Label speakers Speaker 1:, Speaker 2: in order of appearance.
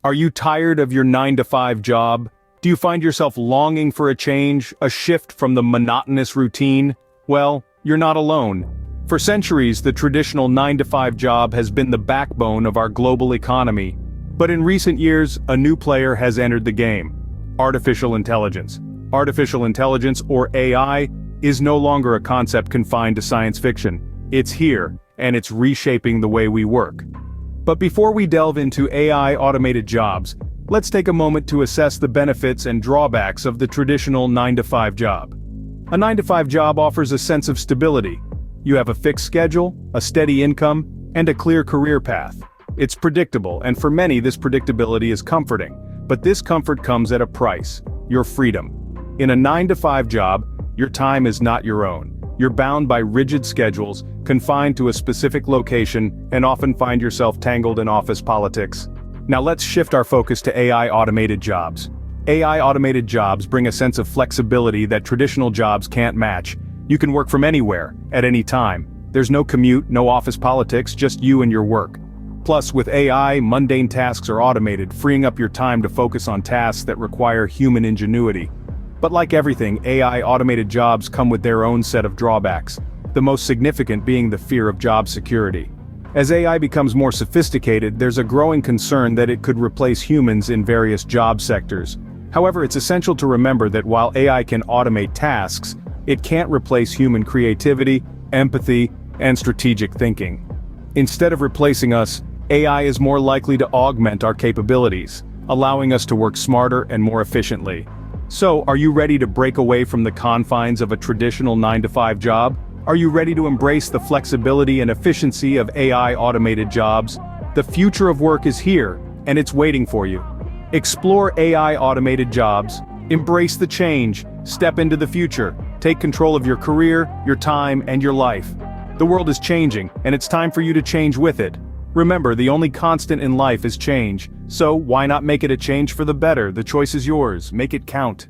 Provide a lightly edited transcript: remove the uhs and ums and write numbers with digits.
Speaker 1: Are you tired of your 9-to-5 job? Do you find yourself longing for a change, a shift from the monotonous routine? Well, you're not alone. For centuries, the traditional 9-to-5 job has been the backbone of our global economy. But in recent years, a new player has entered the game: artificial intelligence. Artificial intelligence, or AI, is no longer a concept confined to science fiction. It's here, and it's reshaping the way we work. But before we delve into AI-automated jobs, let's take a moment to assess the benefits and drawbacks of the traditional 9-to-5 job. A 9-to-5 job offers a sense of stability. You have a fixed schedule, a steady income, and a clear career path. It's predictable, and for many this predictability is comforting. But this comfort comes at a price: your freedom. In a 9-to-5 job, your time is not your own. You're bound by rigid schedules, confined to a specific location, and often find yourself tangled in office politics. Now let's shift our focus to AI-automated jobs. AI-automated jobs bring a sense of flexibility that traditional jobs can't match. You can work from anywhere, at any time. There's no commute, no office politics, just you and your work. Plus, with AI, mundane tasks are automated, freeing up your time to focus on tasks that require human ingenuity. But like everything, AI-automated jobs come with their own set of drawbacks, the most significant being the fear of job security. As AI becomes more sophisticated, there's a growing concern that it could replace humans in various job sectors. However, it's essential to remember that while AI can automate tasks, it can't replace human creativity, empathy, and strategic thinking. Instead of replacing us, AI is more likely to augment our capabilities, allowing us to work smarter and more efficiently. So, are you ready to break away from the confines of a traditional 9-to-5 job? Are you ready to embrace the flexibility and efficiency of AI-automated jobs? The future of work is here, and it's waiting for you. Explore AI-automated jobs, embrace the change, step into the future, take control of your career, your time, and your life. The world is changing, and it's time for you to change with it. Remember, the only constant in life is change, so why not make it a change for the better? The choice is yours. Make it count.